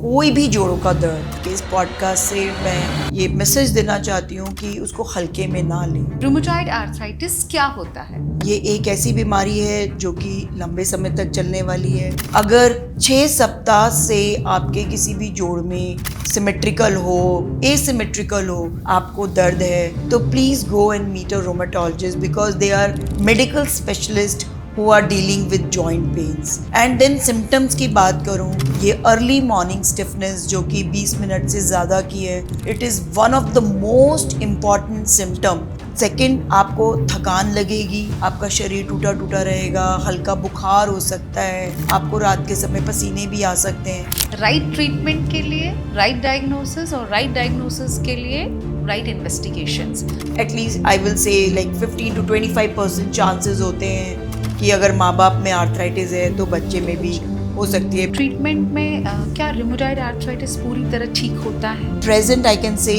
कोई भी जोड़ों का दर्द, इस पॉडकास्ट से मैं ये मैसेज देना चाहती हूँ कि उसको हल्के में ना लें। रूमेटॉइड आर्थराइटिस क्या होता है? ये एक ऐसी बीमारी है जो कि लंबे समय तक चलने वाली है। अगर 6 सप्ताह से आपके किसी भी जोड़ में सिमेट्रिकल हो, एसिमेट्रिकल हो, आपको दर्द है, तो please go and meet a rheumatologist because they are medical specialist who are dealing with joint pains. And then symptoms की बात करूँ, ये early morning stiffness जो कि 20 मिनट से ज़्यादा की है, it is one of the most important symptom. Second, आपको थकान लगेगी, आपका शरीर टूटा टूटा रहेगा, हल्का बुखार हो सकता है, आपको रात के समय पसीने भी आ सकते हैं। राइट ट्रीटमेंट के लिए राइट डायग्नोसिस और राइट डायग्नोसिस के लिए right investigations. At least I will say like 15 to 25% chances होते हैं कि अगर माँ बाप में आर्थराइटिस है तो बच्चे में भी हो सकती है। ट्रीटमेंट में क्या रूमेटॉइड आर्थराइटिस पूरी तरह ठीक होता है? प्रेजेंट आई कैन से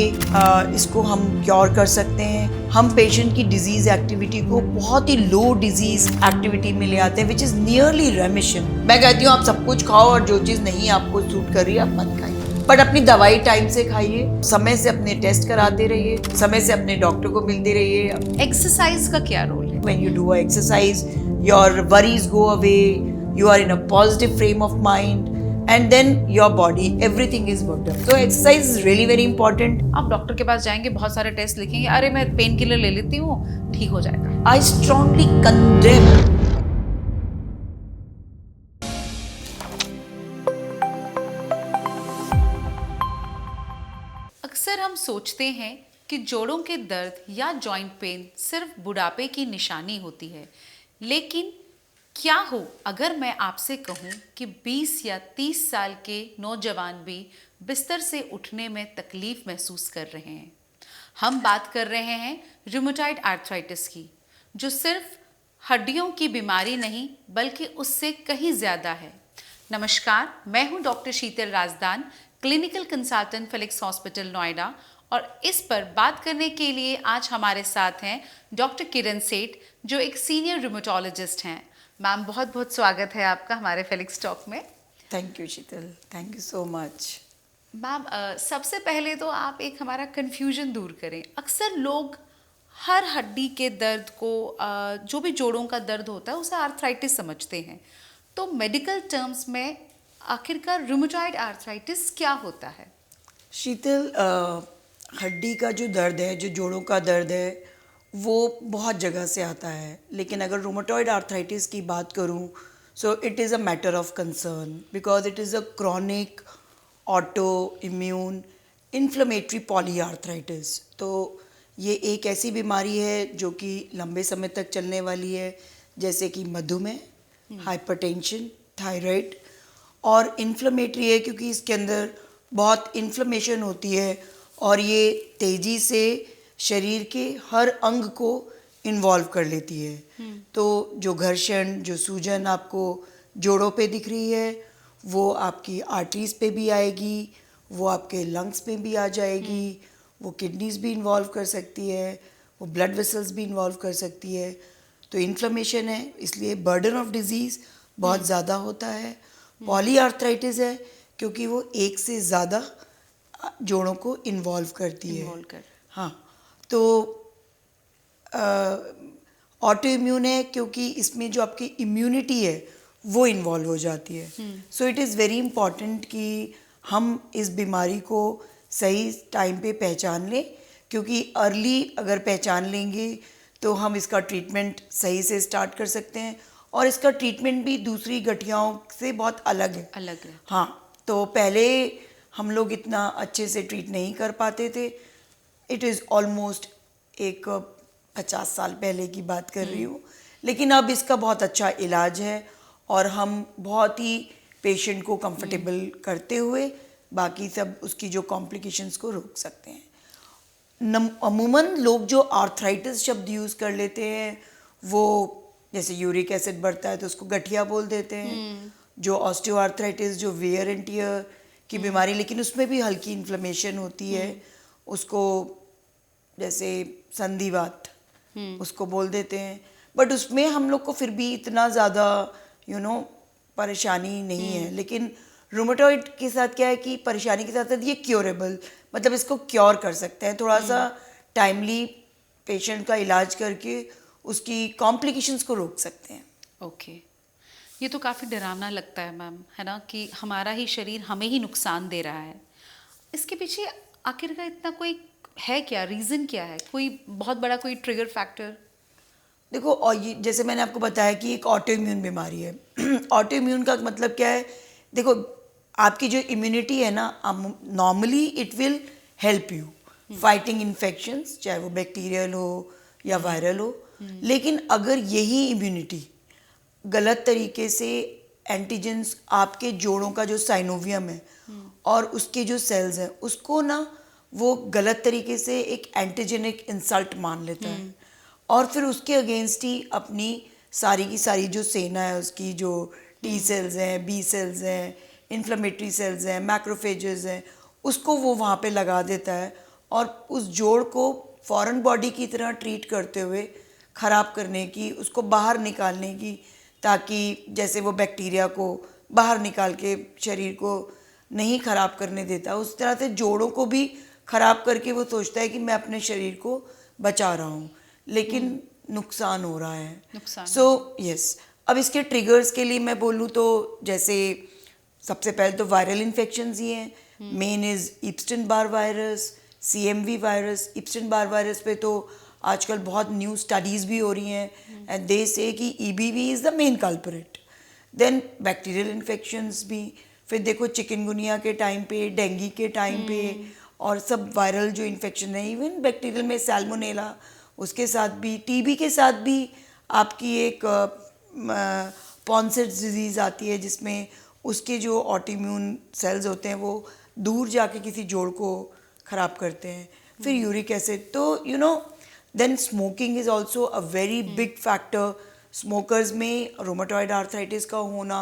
इसको हम क्योर कर सकते हैं। हम पेशेंट की डिजीज एक्टिविटी को बहुत ही लो डिजीज एक्टिविटी में ले आते हैं विच इज नियरली रेमिशन। मैं कहती हूँ आप सब कुछ खाओ और जो चीज़ नहीं आपको सूट कर रही है आप मत खाइए, बट अपनी दवाई टाइम से खाइए, समय से अपने टेस्ट कराते रहिए, समय से अपने डॉक्टर को मिलते रहिए। एक्सरसाइज का क्या रोल है? When you do a exercise, your worries go away, you are in a positive frame of mind, and then your body, everything is worked up. So exercise is really very important. आप doctor के पास जाएंगे, बहुत सारे test लिखेंगे, अरे मैं pain killer ले लेती हूँ, ठीक हो जाएगा। I strongly condemn. अक्सर हम सोचते हैं कि जोड़ों के दर्द या जॉइंट पेन सिर्फ बुढ़ापे की निशानी होती है, लेकिन क्या हो अगर मैं आपसे कहूं कि 20 या 30 साल के नौजवान भी बिस्तर से उठने में तकलीफ महसूस कर रहे हैं। हम बात कर रहे हैं रूमेटॉइड आर्थराइटिस की, जो सिर्फ हड्डियों की बीमारी नहीं बल्कि उससे कहीं ज़्यादा है। नमस्कार, मैं हूं doctor Sheetal Razdan, clinical consultant Felix hospital Noida, और इस पर बात करने के लिए आज हमारे साथ हैं डॉक्टर किरण सेठ, जो एक सीनियर रूमेटोलॉजिस्ट हैं। मैम, बहुत बहुत स्वागत है आपका हमारे फिलिक्स टॉक में। Thank you, Sheetal. Thank you so much. Ma'am, सबसे पहले तो आप एक हमारा कन्फ्यूजन दूर करें। अक्सर लोग हर हड्डी के दर्द को, जो भी जोड़ों का दर्द होता है, उसे आर्थराइटिस समझते हैं। तो मेडिकल टर्म्स में आखिरकार रूमेटॉइड आर्थराइटिस क्या होता है? शीतल, हड्डी का जो दर्द है, जो जोड़ों का दर्द है, वो बहुत जगह से आता है। लेकिन अगर रूमेटॉइड आर्थराइटिस की बात करूं, so it is a matter of concern because it is a chronic auto immune inflammatory polyarthritis. तो ये एक ऐसी बीमारी है जो कि लंबे समय तक चलने वाली है, जैसे कि मधुमेह, हाइपरटेंशन, थायराइड, और इन्फ्लेमेटरी है क्योंकि इसके अंदर बहुत इन्फ्लेमेशन होती है और ये तेज़ी से शरीर के हर अंग को इन्वॉल्व कर लेती है। तो जो घर्षण, जो सूजन आपको जोड़ों पे दिख रही है, वो आपकी आर्टरीज पे भी आएगी, वो आपके लंग्स में भी आ जाएगी, वो किडनीज भी इन्वॉल्व कर सकती है, वो ब्लड वेसल्स भी इन्वॉल्व कर सकती है। तो इन्फ्लेमेशन है, इसलिए बर्डन ऑफ डिजीज़ बहुत ज़्यादा होता है। पॉलीआर्थराइटिस है क्योंकि वो एक से ज़्यादा जोड़ों को इन्वॉल्व करती है। हाँ, तो ऑटो इम्यून है क्योंकि इसमें जो आपकी इम्यूनिटी है वो इन्वॉल्व हो जाती है। So it is very important कि हम इस बीमारी को सही टाइम पे पहचान लें, क्योंकि अर्ली अगर पहचान लेंगे तो हम इसका ट्रीटमेंट सही से स्टार्ट कर सकते हैं, और इसका ट्रीटमेंट भी दूसरी गठियाओं से बहुत अलग है। हाँ, तो पहले हम लोग इतना अच्छे से ट्रीट नहीं कर पाते थे। इट इज़ ऑलमोस्ट एक 50 साल पहले की बात कर रही हूँ, लेकिन अब इसका बहुत अच्छा इलाज है और हम बहुत ही पेशेंट को कंफर्टेबल करते हुए बाकी सब उसकी जो कॉम्प्लिकेशंस को रोक सकते हैं। अमूमन लोग जो आर्थराइटिस शब्द यूज़ कर लेते हैं, वो जैसे यूरिक एसिड बढ़ता है तो उसको गठिया बोल देते हैं। जो ऑस्टियोआर्थराइटिस, जो वेयर एंड टियर की बीमारी, लेकिन उसमें भी हल्की इन्फ्लेमेशन होती है, उसको जैसे संधिवात उसको बोल देते हैं। बट उसमें हम लोग को फिर भी इतना ज़्यादा परेशानी नहीं है। लेकिन रूमेटॉइड के साथ क्या है कि परेशानी के साथ साथ ये क्योरेबल, मतलब इसको क्योर कर सकते हैं, थोड़ा सा टाइमली पेशेंट का इलाज करके उसकी कॉम्प्लिकेशंस को रोक सकते हैं। ओके, ये तो काफ़ी डरावना लगता है मैम, है ना, कि हमारा ही शरीर हमें ही नुकसान दे रहा है। इसके पीछे आखिर का इतना कोई है क्या, रीज़न क्या है, कोई बहुत बड़ा कोई ट्रिगर फैक्टर? देखो, और ये जैसे मैंने आपको बताया कि एक ऑटो इम्यून बीमारी है। ऑटो इम्यून का मतलब क्या है? देखो, आपकी जो इम्यूनिटी है ना, normally it will help you fighting infections, चाहे वो बैक्टीरियल हो या वायरल हो। लेकिन अगर यही इम्यूनिटी गलत तरीके से एंटीजेंस, आपके जोड़ों का जो साइनोवियम है और उसके जो सेल्स हैं, उसको ना वो गलत तरीके से एक एंटीजेनिक इंसल्ट मान लेता है और फिर उसके अगेंस्ट ही अपनी सारी की सारी जो सेना है उसकी, जो टी सेल्स हैं, बी सेल्स हैं, इन्फ्लेमेटरी सेल्स हैं, मैक्रोफेजेस हैं, उसको वो वहाँ पे लगा देता है और उस जोड़ को फॉरेन बॉडी की तरह ट्रीट करते हुए ख़राब करने की, उसको बाहर निकालने की, ताकि जैसे वो बैक्टीरिया को बाहर निकाल के शरीर को नहीं ख़राब करने देता, उस तरह से जोड़ों को भी ख़राब करके वो सोचता है कि मैं अपने शरीर को बचा रहा हूँ, लेकिन नुकसान हो रहा है। नुकसान। सो यस, अब इसके ट्रिगर्स के लिए मैं बोलूँ तो जैसे सबसे पहले तो वायरल इन्फेक्शंस ही हैं। Main is Epstein Barr virus, CMV virus. Epstein Barr virus पे तो आजकल बहुत न्यू स्टडीज़ भी हो रही हैं एंड दे से कि EBV is the main culprit. Then bacterial infections भी, फिर देखो चिकनगुनिया के टाइम पे, डेंगू के टाइम पे, और सब वायरल जो इन्फेक्शन है, इवन बैक्टीरियल में सैल्मोनेला, उसके साथ भी, TB के साथ भी आपकी एक पॉन्सेट्स डिजीज़ आती है जिसमें उसके जो ऑटोइम्यून सेल्स होते हैं वो दूर जाके किसी जोड़ को ख़राब करते हैं। फिर यूरिक एसिड, तो then smoking is also a very big factor. Smokers में रोमेटॉइड आर्थराइटिस का होना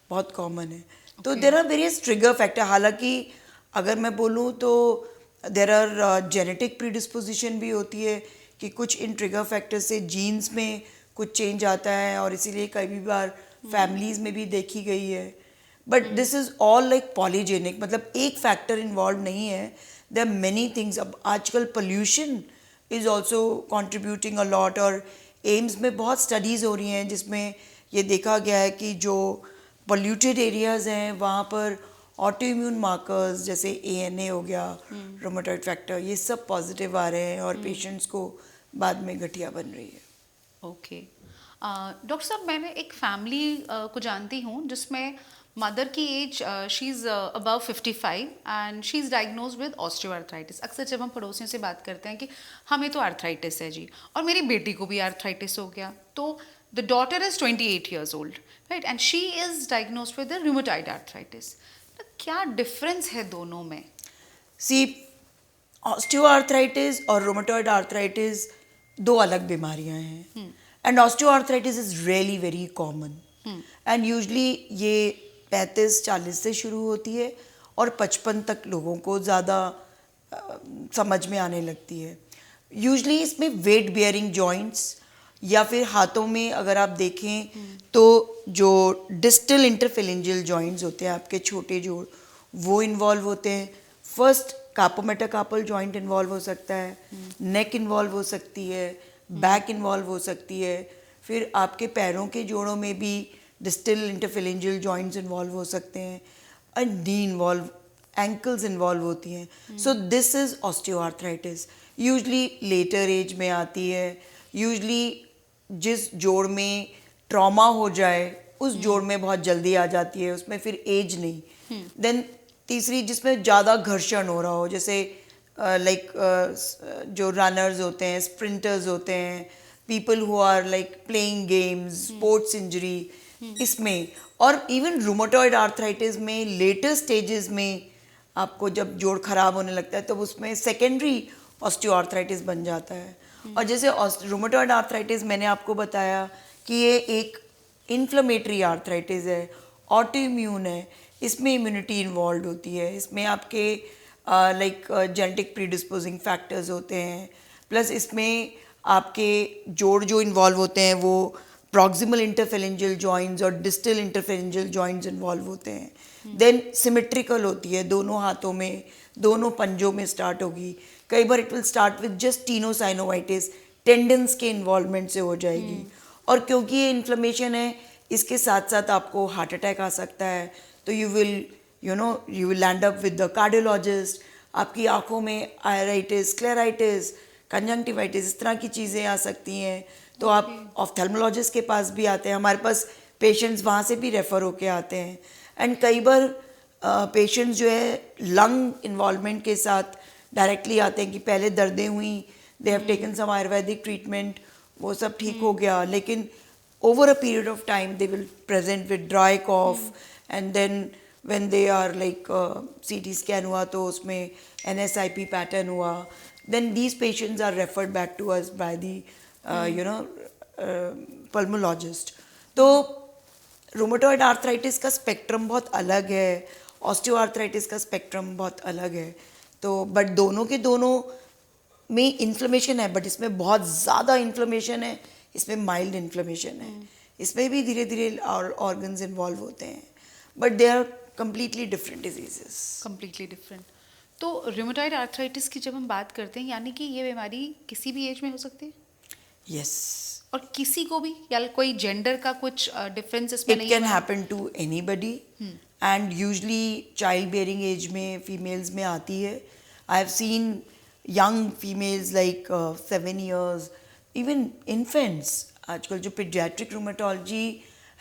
बहुत कॉमन है। तो there are various trigger factor. हालांकि अगर मैं बोलूँ तो देर आर जेनेटिक प्रीडिस्पोजिशन भी होती है कि कुछ इन ट्रिगर फैक्टर से जीन्स में कुछ चेंज आता है और इसीलिए कई बार फैमिलीज़ में भी देखी गई है। But this is all like polygenic, मतलब एक फैक्टर इन्वॉल्व नहीं है, देयर आर मेनी थिंग्स। अब आजकल pollution is also contributing a lot, और एम्स में बहुत स्टडीज़ हो रही हैं जिसमें ये देखा गया है कि जो पोल्यूटेड एरियाज़ हैं वहाँ पर ऑटो इम्यून मार्कर्स जैसे ANA हो गया, रोमेटॉइड फैक्टर, ये सब पॉजिटिव आ रहे हैं और पेशेंट्स को बाद में गठिया बन रही है। ओके, डॉक्टर साहब, मैंने एक फैमिली को जानती हूँ जिसमें मदर की age she is above 55 and she is diagnose with osteoarthritis. अक्सर जब हम पड़ोसियों से बात करते हैं कि हमें तो आर्थराइटिस है जी, और मेरी बेटी को भी आर्थराइटिस हो गया, तो the daughter is 28 years old, right, and she is diagnose with rheumatoid arthritis. तो क्या डिफरेंस है दोनों में? सी, ऑस्टियोआर्थराइटिस और रोमेटॉइड आर्थराइटिस दो अलग बीमारियां हैं and osteoarthritis is really very common and usually ये 35-40 से शुरू होती है और 55 तक लोगों को ज़्यादा समझ में आने लगती है। यूजली इसमें वेट बियरिंग जॉइंट्स या फिर हाथों में अगर आप देखें तो जो डिस्टल इंटरफेरेंजियल जॉइंट्स होते हैं आपके छोटे जोड़, वो इन्वॉल्व होते हैं। फर्स्ट कार्पोमेटाकार्पल जॉइंट इन्वॉल्व हो सकता है, नेक इन्वॉल्व हो सकती है, बैक इन्वॉल्व हो सकती है, फिर आपके पैरों के जोड़ों में भी डिस्टल इंटरफेरेंजियल जॉइंट्स इन्वॉल्व हो सकते हैं, and knee involve, ankles involve होती हैं। So this is osteoarthritis. Usually later age में आती है, यूजली जिस जोड़ में ट्रॉमा हो जाए उस जोड़ में बहुत जल्दी आ जाती है, उसमें फिर एज नहीं। देन तीसरी जिसमें ज़्यादा घर्षण हो रहा हो, जैसे जो रनर्स होते हैं, स्प्रिंटर्स होते हैं, people who are like playing games, sports injury, इसमें, और इवन रूमेटॉइड आर्थराइटिस में लेटर स्टेजेस में आपको जब जोड़ खराब होने लगता है तब उसमें सेकेंडरी ऑस्टियोआर्थराइटिस बन जाता है। और जैसे रूमेटॉइड आर्थराइटिस मैंने आपको बताया कि ये एक इन्फ्लेमेटरी आर्थराइटिस है, ऑटो इम्यून है, इसमें इम्यूनिटी इन्वॉल्व होती है, इसमें आपके जेनेटिक प्रीडिस्पोजिंग फैक्टर्स होते हैं, प्लस इसमें आपके जोड़ जो इन्वॉल्व होते हैं वो प्रॉक्सिमल इंटरफेरेंजियल जॉइंट्स और डिस्टल इंटरफेरेंजियल जॉइंट्स इन्वॉल्व होते हैं। देन सिमेट्रिकल होती है, दोनों हाथों में, दोनों पंजों में स्टार्ट होगी। कई बार it will start with just tenosynovitis, tendons के इन्वॉल्वमेंट से हो जाएगी। और क्योंकि ये इन्फ्लेमेशन है, इसके साथ साथ आपको हार्ट अटैक आ सकता है, तो you will land up with the cardiologist. आपकी आंखों में आयराइटिस, स्क्लेराइटिस, कंजंक्टिवाइटिस, इस तरह की चीज़ें आ सकती हैं। तो आप ऑफ्थेल्मोलॉजिस्ट के पास भी आते हैं, हमारे पास पेशेंट्स वहाँ से भी रेफ़र होके आते हैं। एंड कई बार पेशेंट्स जो है लंग इन्वॉल्वमेंट के साथ डायरेक्टली आते हैं कि पहले दर्दें हुई, they have taken some ayurvedic treatment, वो सब ठीक हो गया, लेकिन over a period of time they will present with dry cough and then when they are like CT scan हुआ तो उसमें NSIP pattern हुआ, then these patients are referred back to us by the pulmonologist. तो rheumatoid arthritis का spectrum बहुत अलग है, osteoarthritis का स्पेक्ट्रम बहुत अलग है। तो बट दोनों के दोनों में इन्फ्लेमेशन है, बट इसमें बहुत ज़्यादा इन्फ्लेमेशन है, इसमें माइल्ड इन्फ्लेमेशन है। इसमें भी धीरे धीरे ऑर्गन्स इन्वॉल्व होते हैं, but they are completely different diseases. Completely different. तो रूमेटॉइड आर्थराइटिस की जब हम बात करते हैं, यानी कि ये बीमारी किसी भी एज में हो सकती है? यस, और किसी को भी, या कोई जेंडर का कुछ डिफरेंस इसमें नहीं it can happen to anybody and usually child bearing age में फीमेल्स में आती है। I have seen young females like 7 years, even infants. आजकल जो pediatric rheumatology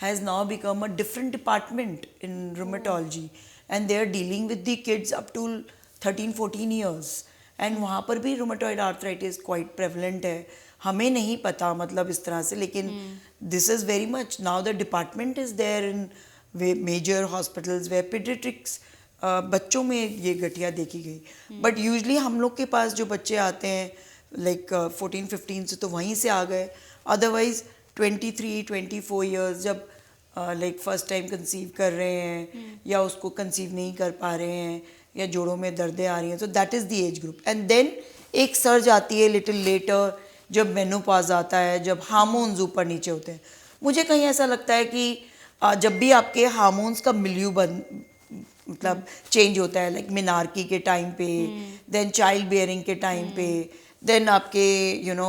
has now become a different department in rheumatology and they are dealing with the kids up to 13-14 years and वहाँ पर भी rheumatoid arthritis quite prevalent है। हमें नहीं पता मतलब इस तरह से, लेकिन this is very much now the department is there in major hospitals where pediatrics बच्चों में ये गठिया देखी गई। बट यूजली हम लोग के पास जो बच्चे आते हैं लाइक 14-15 से तो वहीं से आ गए, अदरवाइज 23-24 ईयर्स जब लाइक फर्स्ट टाइम कंसीव कर रहे हैं या उसको कंसीव नहीं कर पा रहे हैं या जोड़ों में दर्दें आ रही हैं, तो that is the age group. And then एक सर्ज आती है लिटिल लेटर जब मेनोपॉज आता है, जब हार्मोन्स ऊपर नीचे होते हैं। मुझे कहीं ऐसा लगता है कि जब भी आपके हार्मोन्स का मिल्यू मतलब चेंज होता है, लाइक मिनार्की के टाइम पे, देन चाइल्ड बेयरिंग के टाइम पे, देन आपके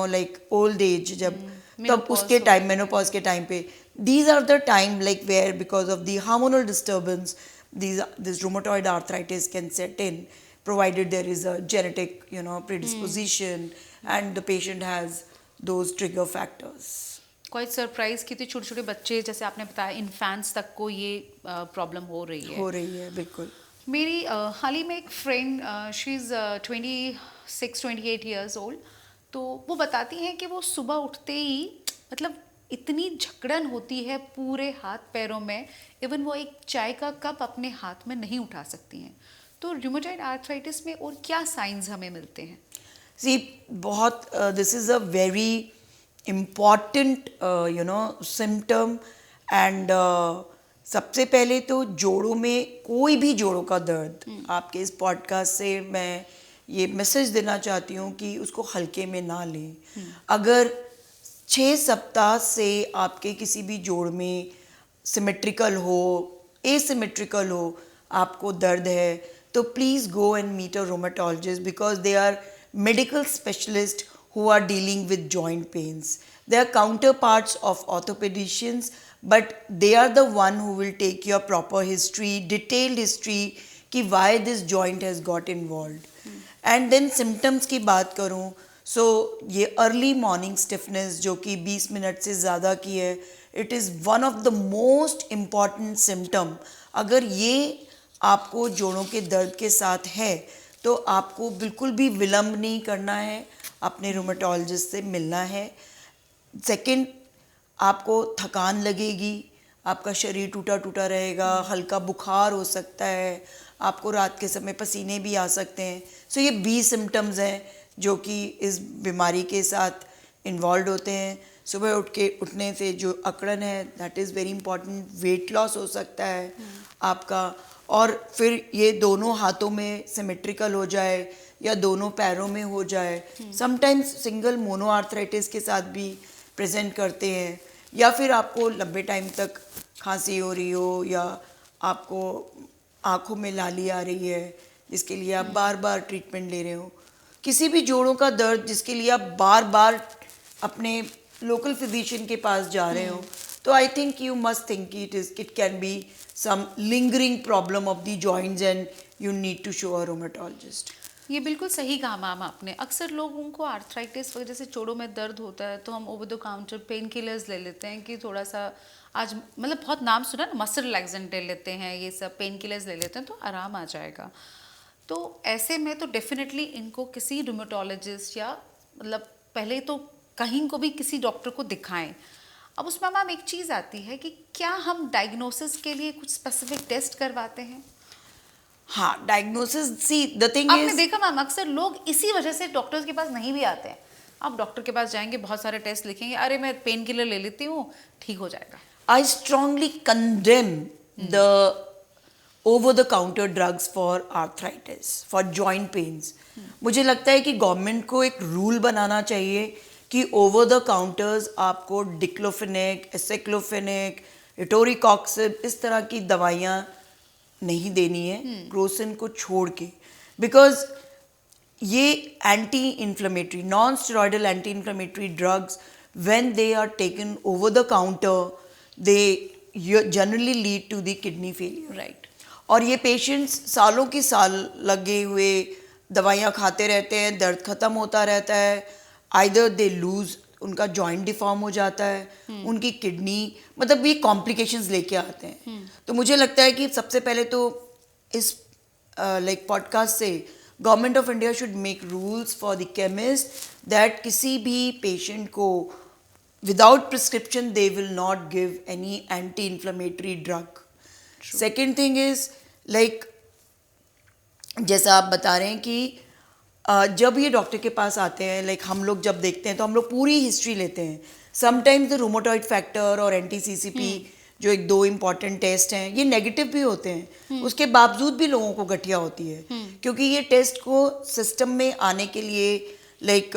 लाइक ओल्ड एज जब तब उसके टाइम, मेनोपॉज के टाइम पे, these are the time like where because of the hormonal disturbance this rheumatoid arthritis can set in, provided there is a genetic predisposition and the patient has those trigger factors. Quite surprise की थी, छोटे छोटे बच्चे जैसे आपने बताया infants तक को ये प्रॉब्लम हो रही है। बिल्कुल। मेरी हाल ही में एक friend, she is 26-28 years old, तो वो बताती हैं कि वो सुबह उठते ही मतलब इतनी झकड़न होती है पूरे हाथ पैरों में, इवन वो एक चाय का कप अपने हाथ में नहीं उठा सकती हैं। तो रूमेटॉइड आर्थराइटिस में और क्या साइंस हमें मिलते हैं? बहुत this is a very important symptom and सबसे पहले तो जोड़ों में कोई भी जोड़ों का दर्द, आपके इस पॉडकास्ट से मैं ये मैसेज देना चाहती हूँ कि उसको हल्के में ना लें। अगर 6 सप्ताह से आपके किसी भी जोड़ में सिमेट्रिकल हो, एसिमेट्रिकल हो, आपको दर्द है, तो please go and meet a rheumatologist because they are medical specialists who are dealing with joint pains. They are counterparts of orthopedicians, but they are the one who will take your proper history, detailed history कि why this joint has got involved. And then symptoms की बात करूँ, so ये early morning stiffness जो कि 20 minute से ज़्यादा की है, it is one of the most important symptom. अगर ये आपको जोड़ों के दर्द के साथ है तो आपको बिल्कुल भी विलम्ब नहीं करना है, अपने रूमेटोलॉजिस्ट से मिलना है। सेकंड, आपको थकान लगेगी, आपका शरीर टूटा टूटा रहेगा, हल्का बुखार हो सकता है, आपको रात के समय पसीने भी आ सकते हैं। सो ये 20 सिम्टम्स हैं जो कि इस बीमारी के साथ इन्वॉल्व होते हैं। सुबह उठने से जो अकड़न है, that is very important. Weight loss हो सकता है आपका, और फिर ये दोनों हाथों में सिमेट्रिकल हो जाए या दोनों पैरों में हो जाए। समटाइम्स सिंगल मोनो आर्थराइटिस के साथ भी प्रेजेंट करते हैं, या फिर आपको लंबे टाइम तक खांसी हो रही हो, या आपको आँखों में लाली आ रही है जिसके लिए आप बार बार ट्रीटमेंट ले रहे हो, किसी भी जोड़ों का दर्द जिसके लिए आप बार बार अपने लोकल फिजिशियन के पास जा रहे हो, तो I think you must think it can be some lingering problem of the joints and you need to show a rheumatologist. ये बिल्कुल सही कहा मैम आपने। अक्सर लोगों को आर्थराइटिस वजह से जोड़ों में दर्द होता है तो हम over the counter pain killers ले लेते हैं कि थोड़ा सा आज मतलब बहुत नाम सुना ना, मसल रिलैक्सेंट ले लेते हैं, ये सब पेन किलर्स ले लेते हैं तो आराम आ जाएगा। तो ऐसे में तो डेफिनेटली इनको किसी रूमेटोलॉजिस्ट या मतलब पहले तो कहीं को भी किसी डॉक्टर को दिखाएं। अब उसमें मैम एक चीज़ आती है कि क्या हम डायग्नोसिस के लिए कुछ स्पेसिफिक टेस्ट करवाते हैं? हाँ, डायग्नोसिस, सी द थिंग आपने इज, देखा मैम अक्सर लोग इसी वजह से डॉक्टर्स के पास नहीं भी आते हैं। आप डॉक्टर के पास जाएंगे, बहुत सारे टेस्ट लिखेंगे, अरे मैं पेन किलर ले लेती हूँ ठीक हो जाएगा। I strongly condemn the over-the-counter drugs for arthritis, for joint pains. मुझे लगता है कि गवर्नमेंट को एक रूल बनाना चाहिए कि ओवर द काउंटर्स आपको डिक्लोफेनेक, एसेक्लोफेनेक, एटोरिकॉक्सिब इस तरह की दवाइयाँ नहीं देनी है क्रोसिन को छोड़ के, बिकॉज ये anti inflammatory, non steroidal anti inflammatory drugs when they are taken over the counter they generally lead to the kidney failure, right. और ये पेशेंट्स सालों की साल लगे हुए दवाइयाँ खाते रहते हैं, दर्द ख़त्म होता रहता है, आइदर दे लूज, उनका जॉइंट डिफॉर्म हो जाता है, उनकी किडनी, मतलब ये कॉम्प्लिकेशंस लेके आते हैं। तो मुझे लगता है कि सबसे पहले तो इस लाइक पॉडकास्ट से government of India should make rules for the chemist that किसी भी पेशेंट को without prescription they will not give any anti-inflammatory drug. Second thing is like जैसा आप बता रहे हैं कि जब ये डॉक्टर के पास आते हैं, लाइक हम लोग जब देखते हैं तो हम लोग पूरी हिस्ट्री लेते हैं। समटाइम्स द रूमेटॉइड फैक्टर और NTCCP जो एक दो इम्पॉर्टेंट टेस्ट हैं ये नेगेटिव भी होते हैं, उसके बावजूद भी लोगों को गठिया होती है क्योंकि ये टेस्ट को सिस्टम में आने के लिए लाइक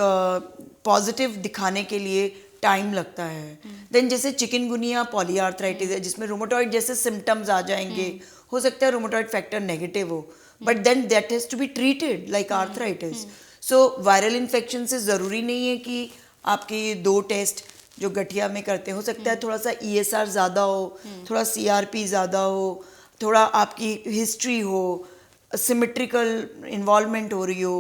पॉजिटिव दिखाने के लिए टाइम लगता है। देन जैसे चिकनगुनिया पॉलीआर्थराइटिस है जिसमें रूमेटॉइड जैसे सिम्टम्स आ जाएंगे, हो सकता है रूमेटॉइड फैक्टर नेगेटिव हो, but then that has to be treated like arthritis. So viral infection से ज़रूरी नहीं है कि आपके ये दो टेस्ट जो गठिया में करते हैं, हो सकता है थोड़ा सा ESR ज़्यादा हो, थोड़ा CRP ज़्यादा हो, थोड़ा आपकी हिस्ट्री हो, सिमेट्रिकल इन्वॉल्वमेंट हो रही हो,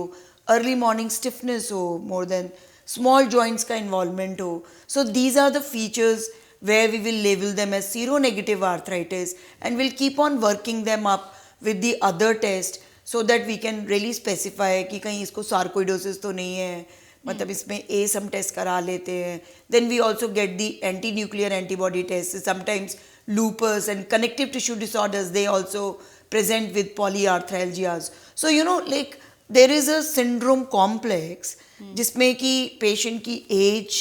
अर्ली मॉर्निंग स्टिफनेस हो मोर देन, small joints का involvement हो. So these are the features where we will label them as seronegative arthritis and we'll keep on working them up with the other test so that we can really specify कि कहीं इसको sarcoidosis तो नहीं है, मतलब इसमें some test करा लेते हैं. Then we also get the anti-nuclear antibody test. Sometimes lupus and connective tissue disorders, they also present with polyarthralgias. So you know like there is a syndrome complex जिसमें कि पेशेंट की age,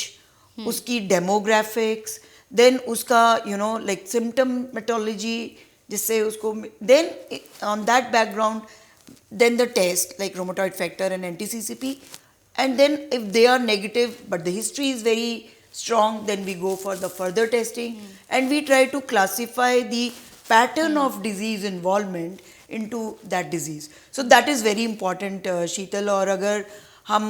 उसकी demographics, then उसका you know like symptomatology जिससे उसको, then on that background then the test like rheumatoid factor and NTCCP, and then if they are negative but the history is very strong, then we go for the further testing and we try to classify the pattern of disease involvement into that disease. So that is very important, शीतल। और अगर हम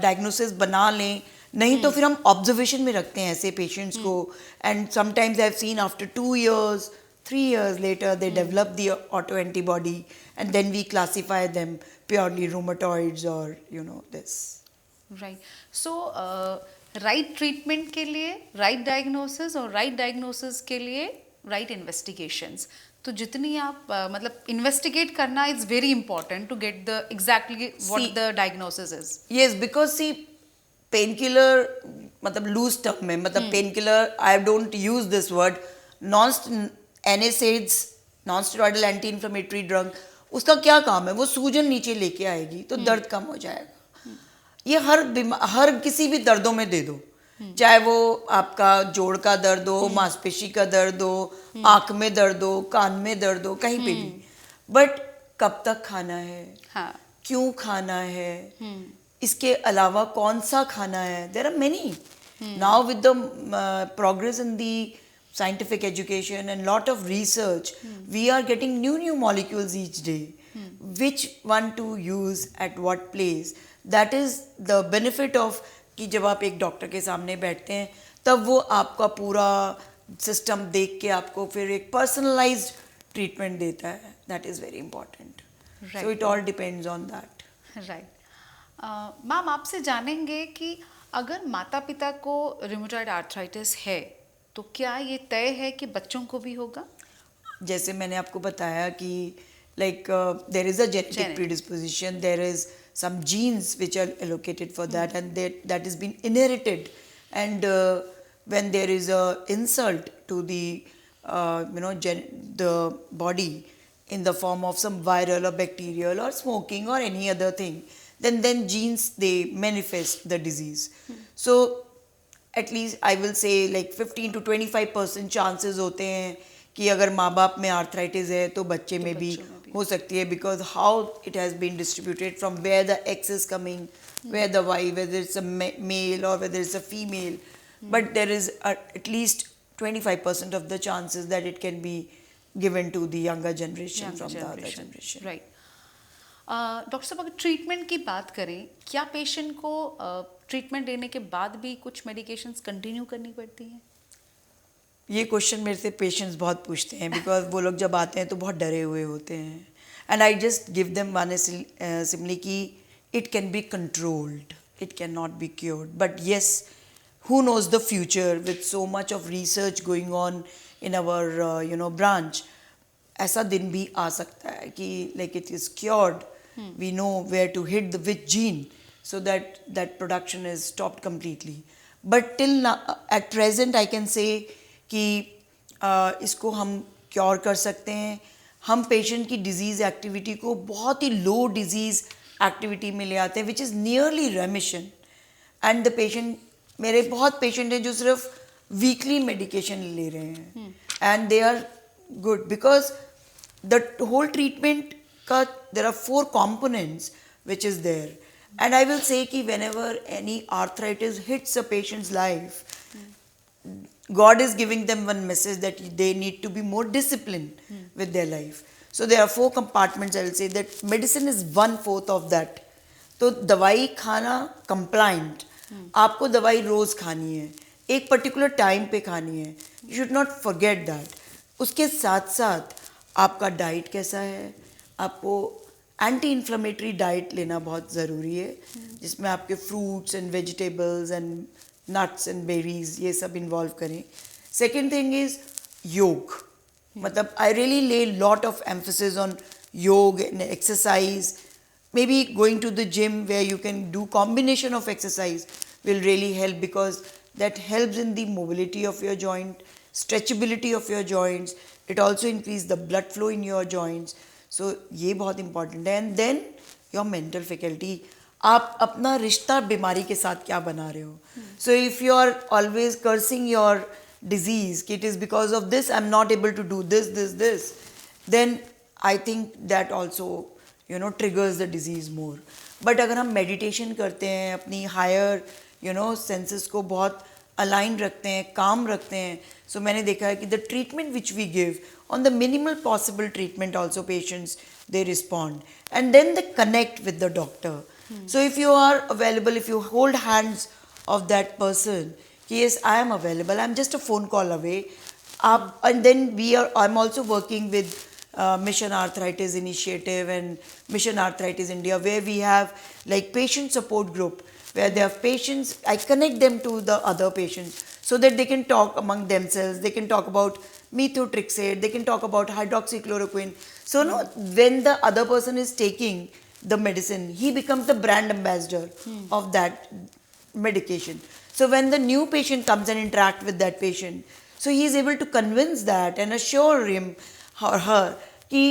diagnosis बना लें, नहीं तो फिर हम observation में रखते हैं ऐसे पेशेंट्स को, and sometimes I have scene after 2 years 3 years later they develop the auto antibody and then we classify them purely rheumatoids or you know this. Right. So right treatment के लिए right diagnosis और right diagnosis के लिए right investigations, तो जितनी आप मतलब investigate करना is very important to get the exactly what the diagnosis is. Yes, because see painkiller मतलब लूज टर्म में, मतलब painkiller I don't use this word, NSAIDs non steroidal anti inflammatory drug, उसका क्या काम है, वो सूजन नीचे लेके आएगी तो दर्द कम हो जाएगा। ये हर किसी भी दर्दों में दे दो, चाहे वो आपका जोड़ का दर्द हो, मांसपेशी का दर्द हो, आंख में दर्द हो, कान में दर्द हो, कहीं पे भी, बट कब तक खाना है, हाँ, क्यों खाना है, इसके अलावा कौन सा खाना है, there are many, Now with the progress in the scientific education and lot of research, we are getting new molecules each day. Which one to use at what place? That is the benefit of कि जब आप एक doctor के सामने बैठते हैं तब वो आपका पूरा सिस्टम देख के आपको फिर एक पर्सनलाइज्ड ट्रीटमेंट देता है. That is very important. So it all depends on that. Right. Ma'am, आपसे जानेंगे कि अगर माता पिता को रूमेटॉइड आर्थराइटिस है तो क्या ये तय है कि बच्चों को भी होगा? जैसे मैंने आपको बताया कि like there is a genetic predisposition, there is some genes which are allocated for that, and that has been inherited, and when there is a insult to the the body in the form of some viral or bacterial or smoking or any other thing, then genes they manifest the disease. So at least I will say like 15 to 25% chances होते हैं कि अगर माँ बाप में arthritis है तो बच्चे में भी हो सकती है, because how it has been distributed, from where the X is coming, where the Y, whether it's a male or whether it's a female, but there is at least 25% of the chances that it can be given to the younger generation from the other generation. Right. Doctor साहब, अगर treatment की बात करें, क्या patient को treatment लेने के बाद भी कुछ मेडिकेशंस कंटिन्यू करनी पड़ती हैं? ये क्वेश्चन मेरे से पेशेंट्स बहुत पूछते हैं, बिकॉज वो लोग जब आते हैं तो बहुत डरे हुए होते हैं, and I just give them one simply कि it can be controlled, it can not be cured, but yes, who knows the future with so much of research going on in our branch, ऐसा दिन भी आ सकता है कि like it is cured, we know where to hit the which gene so that production is stopped completely, but till now, at present I can say कि इसको हम cure कर सकते हैं. हम पेशेंट की डिजीज़ एक्टिविटी को बहुत ही लो डिजीज़ एक्टिविटी में ले आते हैं, which is nearly रेमिशन, and the patient, मेरे बहुत पेशेंट हैं जो सिर्फ वीकली मेडिकेशन ले रहे हैं, and they are good because the whole treatment का there are 4 components which is there, and I will say कि whenever any arthritis hits a patient's life, God is giving them one message that they need to be more disciplined with their life. So there are 4 compartments. I will say that medicine is 1/4 of that. तो दवाई खाना compliant, आपको दवाई रोज खानी है, एक particular time पे खानी है, you should not forget that. उसके साथ साथ आपका डाइट कैसा है, आपको एंटी इन्फ्लेमेटरी डाइट लेना बहुत ज़रूरी है, जिसमें आपके fruits and vegetables and nuts and berries ये सब इन्वॉल्व करें. सेकेंड थिंग इज़ योग. मतलब आई रियली ले लॉट ऑफ एम्फोसिस ऑन योग and exercise. Maybe going to the gym where you can do combination of exercise will really help, because that helps in the mobility of your joint, stretchability of your joints. It also increases the blood flow in your joints. So ये बहुत important है. And then your mental faculty. आप अपना रिश्ता बीमारी के साथ क्या बना रहे हो. So if you are always cursing your disease, it is because of this I'm not able to do this, then I think that also triggers the disease more. But अगर हम meditation करते हैं, अपनी higher senses को बहुत align रखते हैं, calm रखते हैं, so मैंने देखा है कि the treatment which we give, on the minimal possible treatment also patients, they respond. And then they connect with the doctor. So if you are available, if you hold hands of that person, yes, I am available, I'm just a phone call away. And then I'm also working with Mission Arthritis Initiative and Mission Arthritis India, where we have like patient support group, where they have patients, I connect them to the other patients so that they can talk among themselves, they can talk about methotrexate, they can talk about hydroxychloroquine. So when the other person is taking the medicine, he becomes the brand ambassador of that medication. So when the new patient comes and interact with that patient, so he is able to convince that and assure him और हर कि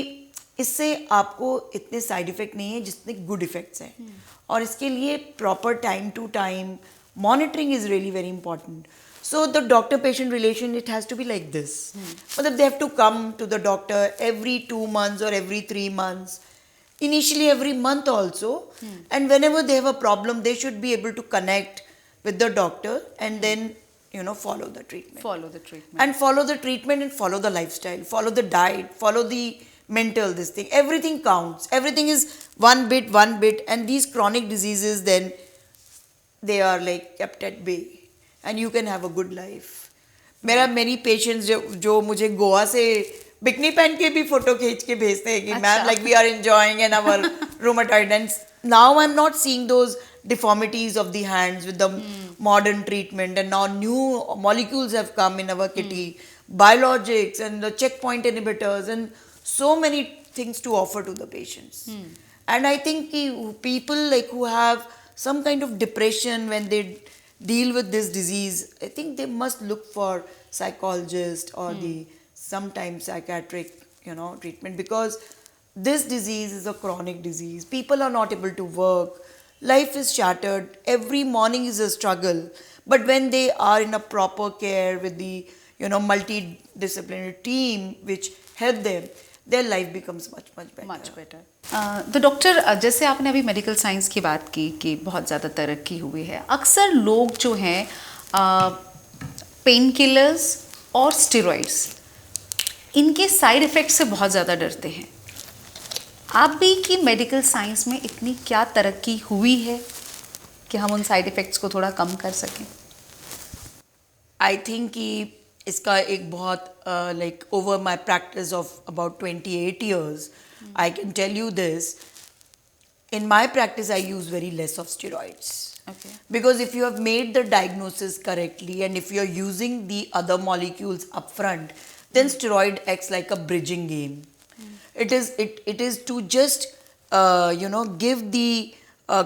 इससे आपको इतने side effect नहीं है जितने good effects हैं, और इसके लिए proper time to time monitoring is really very important. So the doctor patient relation, it has to be like this. मतलब they have to come to the doctor every 2 months or every 3 months, initially every month also, and whenever they have a problem they should be able to connect with the doctor and then follow the treatment. Follow the treatment. And follow the treatment and follow the lifestyle, follow the diet, follow the mental this thing. Everything counts. Everything is one bit, and these chronic diseases then they are like kept at bay and you can have a good life. मेरा many patients जो मुझे गोवा से bikini पहन के भी photo खींच के भेजते हैं कि ma'am like we are enjoying and our rheumatoid, and now I'm not seeing those deformities of the hands with the modern treatment, and now new molecules have come in our kitty, biologics and the checkpoint inhibitors and so many things to offer to the patients. And I think people like who have some kind of depression, when they deal with this disease, I think they must look for psychologist or the sometimes psychiatric treatment, because this disease is a chronic disease. People are not able to work, life is shattered, every morning is a struggle, but when they are in a proper care with the multidisciplinary team which help them, their life becomes much better. Much better. तो doctor, जैसे आपने अभी medical science की बात की कि बहुत ज़्यादा तरक्की हुई है, अक्सर लोग जो हैं पेन किलर्स और स्टेरॉइड्स, इनके साइड इफ़ेक्ट से बहुत ज़्यादा डरते हैं. आप भी कि मेडिकल साइंस में इतनी क्या तरक्की हुई है कि हम उन साइड इफ़ेक्ट्स को थोड़ा कम कर सकें? आई थिंक कि इसका एक बहुत like over my practice of about 28 years, I can tell you this. In my practice, I use very less of steroids. Okay. Because if you have made the diagnosis correctly and if you're using the other molecules upfront, then steroid acts like a bridging game. It is to just give the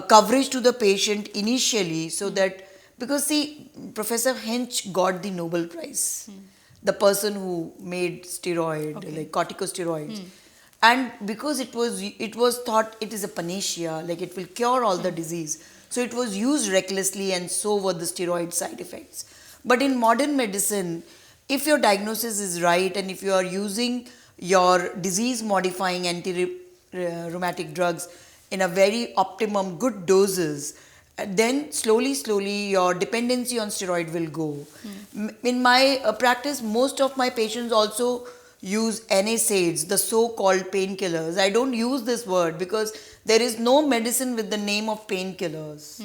coverage to the patient initially, so that, because see, Professor Hench got the Nobel Prize, the person who made steroid, like corticosteroids. And because it was thought it is a panacea, like it will cure all the disease. So it was used recklessly, and so were the steroid side effects. But in modern medicine, if your diagnosis is right and if you are using your disease modifying anti-rheumatic drugs in a very optimum good doses, then slowly your dependency on steroid will go. In my practice, most of my patients also use NSAIDs, the so-called painkillers. I don't use this word because there is no medicine with the name of painkillers.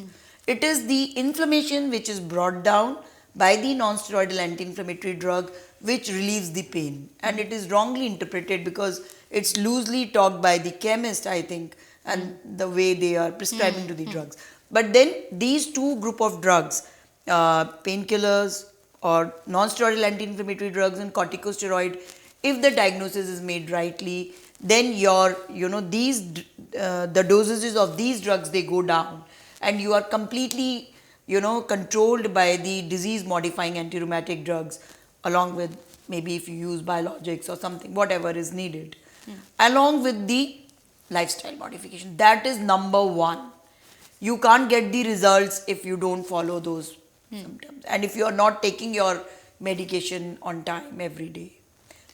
It is the inflammation which is brought down by the non-steroidal anti-inflammatory drug which relieves the pain. And it is wrongly interpreted because it's loosely talked by the chemist, I think, and the way they are prescribing to the drugs. But then these two group of drugs, painkillers or non-steroidal anti-inflammatory drugs and corticosteroid, if the diagnosis is made rightly, then the dosages of these drugs, they go down and you are completely controlled by the disease modifying anti-rheumatic drugs, along with maybe if you use biologics or something, whatever is needed, along with the lifestyle modification. That is number one. You can't get the results if you don't follow those symptoms, and if you are not taking your medication on time every day.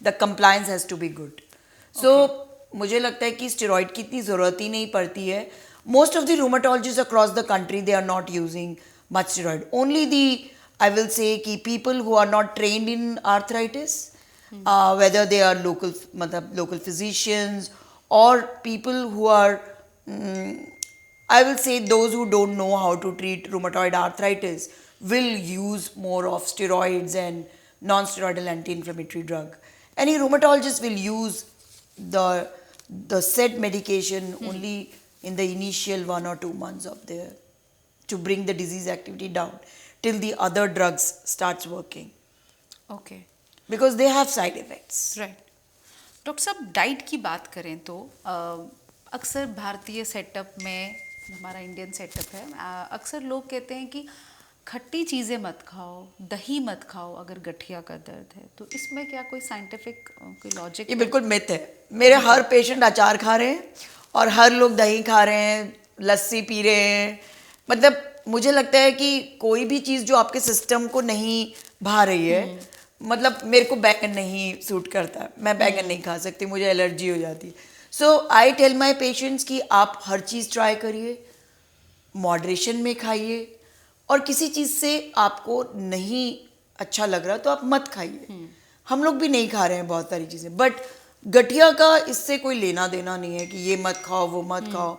The compliance has to be good. So मुझे लगता है कि steroid की इतनी ज़रूरत ही नहीं पड़ती है. Most of the rheumatologists across the country, they are not using much steroid. Only I will say कि people who are not trained in arthritis, whether they are local physicians or people who are, I will say those who don't know how to treat rheumatoid arthritis, will use more of steroids and non-steroidal anti-inflammatory drug. Any rheumatologist will use the said medication only in the initial 1 or 2 months of to bring the disease activity down till the other drugs starts working. Okay. Because they have side effects. Right. Doctor साहब, diet की बात करें तो अक्सर भारतीय setup में, हमारा Indian setup है, अक्सर लोग कहते हैं कि खट्टी चीज़ें मत खाओ, दही मत खाओ अगर गठिया का दर्द है. तो इसमें क्या कोई साइंटिफिक कोई लॉजिक? ये बिल्कुल मिथ है. मेरे हर पेशेंट अचार खा रहे हैं और हर लोग दही खा रहे हैं, लस्सी पी रहे हैं. मतलब मुझे लगता है कि कोई भी चीज़ जो आपके सिस्टम को नहीं भा रही है, मतलब मेरे को बैगन नहीं सूट करता, मैं बैगन नहीं खा सकती, मुझे एलर्जी हो जाती है. सो आई टेल माई पेशेंट्स कि आप हर चीज़ ट्राई करिए, मॉडरेशन में खाइए और किसी चीज़ से आपको नहीं अच्छा लग रहा तो आप मत खाइए। हम लोग भी नहीं खा रहे हैं बहुत सारी चीज़ें, बट गठिया का इससे कोई लेना देना नहीं है कि ये मत खाओ वो मत खाओ।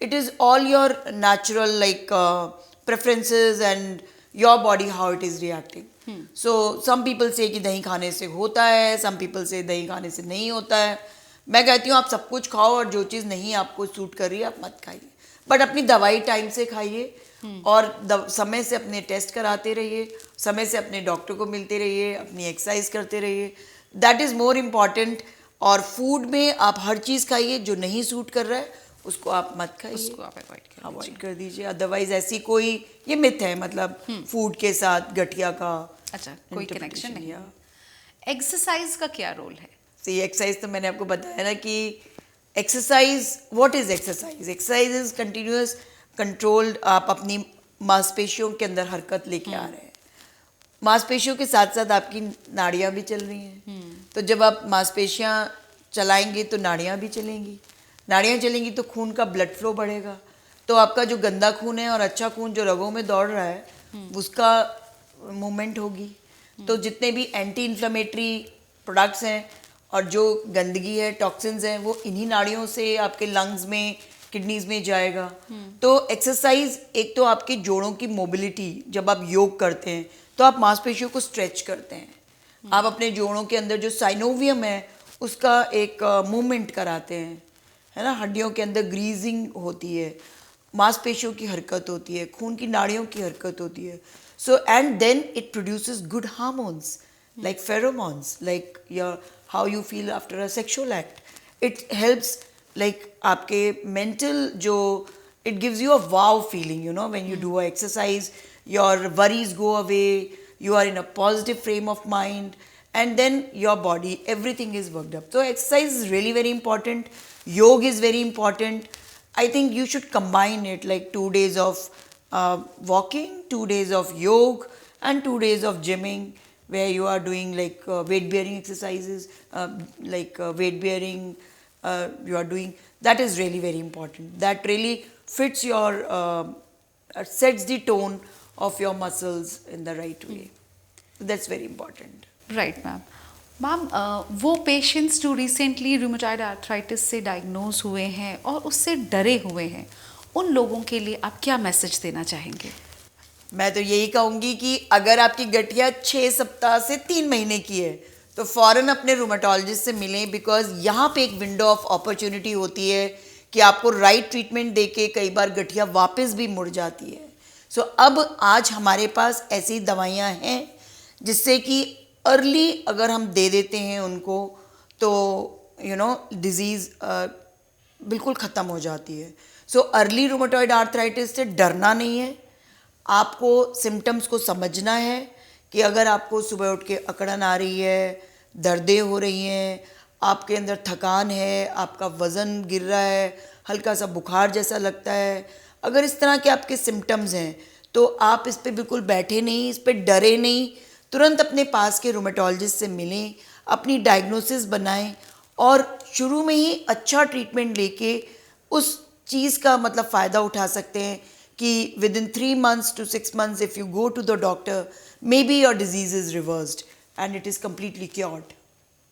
It is all your natural like preferences and your body how it is reacting. So some people say कि दही खाने से होता है, सम पीपल से दही खाने से नहीं होता है। मैं कहती हूँ आप सब कुछ खाओ और जो चीज़ नहीं आपको सूट कर रही है आप मत खाइए, बट अपनी दवाई टाइम से खाइए और समय से अपने टेस्ट कराते रहिए, समय से अपने डॉक्टर को मिलते रहिए, अपनी एक्सरसाइज करते रहिए। That is more important. और फूड में आप हर चीज़ खाइए, जो नहीं सूट कर रहा है उसको आप मत खाइए, उसको आप अवॉइड कर दीजिए। अदरवाइज ऐसी कोई ये मिथ है मतलब फूड के साथ गठिया का अच्छा कोई कनेक्शन नहीं है। है। एक्सरसाइज का क्या रोल है? ये एक्सरसाइज तो मैंने आपको बताया ना कि exercise, what is exercise? Exercise is continuous controlled, आप अपनी मांसपेशियों के अंदर हरकत लेके आ रहे हैं। मांसपेशियों के साथ साथ आपकी नाड़ियाँ भी चल रही हैं। तो जब आप मांसपेशियाँ चलाएंगे तो नाड़ियाँ भी चलेंगी, नाड़ियाँ चलेंगी तो खून का ब्लड फ्लो बढ़ेगा, तो आपका जो गंदा खून है और अच्छा खून जो रगों में दौड़ रहा है उसका मूवमेंट होगी। तो जितने भी एंटी इन्फ्लेमेटरी प्रोडक्ट्स हैं और जो गंदगी है, टॉक्सिन्स हैं, वो इन्हीं नाड़ियों से आपके लंग्स में, किडनीज में जाएगा। तो एक्सरसाइज, एक तो आपके जोड़ों की मोबिलिटी, जब आप योग करते हैं तो आप मांसपेशियों को स्ट्रेच करते हैं, आप अपने जोड़ों के अंदर जो साइनोवियम है उसका एक मूवमेंट कराते हैं, है ना। हड्डियों के अंदर ग्रीजिंग होती है, मांसपेशियों की हरकत होती है, खून की नाड़ियों की हरकत होती है। So and then it produces good hormones like pheromones, like your how you feel after a sexual act. It helps like आपके mental जो, it gives you a wow feeling, you know, when you do a exercise, your worries go away, you are in a positive frame of mind, and then your body, everything is worked up. So exercise is really very important. Yoga is very important. I think you should combine it, like 2 days of walking, 2 days of yoga, and 2 days of gymming, where you are doing like weight bearing exercises, weight bearing, you are doing, that is really very important. That really fits your sets the tone of your muscles in the right way. That's very important. Right ma'am. Ma'am वो patients जो recently rheumatoid arthritis से diagnose हुए हैं और उससे डरे हुए हैं, उन लोगों के लिए आप क्या मैसेज देना चाहेंगे? मैं तो यही कहूँगी कि अगर आपकी गठिया 6 सप्ताह से 3 महीने की है तो फ़ौरन अपने रूमेटोलॉजिस्ट से मिलें, बिकॉज यहाँ पे एक विंडो ऑफ अपॉर्चुनिटी होती है कि आपको राइट ट्रीटमेंट देके कई बार गठिया वापस भी मुड़ जाती है। सो अब आज हमारे पास ऐसी दवाइयाँ हैं जिससे कि अर्ली अगर हम दे देते हैं उनको तो डिज़ीज़ बिल्कुल ख़त्म हो जाती है। सो अर्ली रूमेटॉइड आर्थराइटिस से डरना नहीं है, आपको सिम्टम्स को समझना है कि अगर आपको सुबह उठ के अकड़न आ रही है, दर्दें हो रही हैं, आपके अंदर थकान है, आपका वज़न गिर रहा है, हल्का सा बुखार जैसा लगता है, अगर इस तरह के आपके सिम्टम्स हैं तो आप इस पे बिल्कुल बैठे नहीं, इस पे डरे नहीं, तुरंत अपने पास के रूमेटोलॉजिस्ट से मिलें, अपनी डायग्नोसिस बनाएं और शुरू में ही अच्छा ट्रीटमेंट लेके उस चीज़ का मतलब फ़ायदा उठा सकते हैं कि within 3 months to 6 months if you go to the doctor, maybe your disease is reversed and it is completely cured.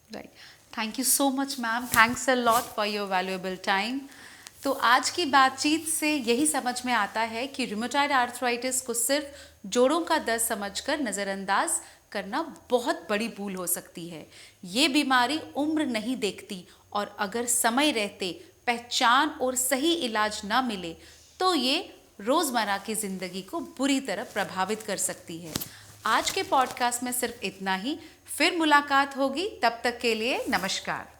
Right, thank you so much ma'am, thanks a lot for your valuable time. तो आज की बातचीत से यही समझ में आता है कि रूमेटॉइड आर्थराइटिस को सिर्फ जोड़ों का दर्द समझकर नज़रअंदाज करना बहुत बड़ी भूल हो सकती है। ये बीमारी उम्र नहीं देखती और अगर समय रहते पहचान और सही इलाज ना मिले तो ये रोज़मर्रा की ज़िंदगी को बुरी तरह प्रभावित कर सकती है। आज के पॉडकास्ट में सिर्फ इतना ही, फिर मुलाकात होगी, तब तक के लिए नमस्कार।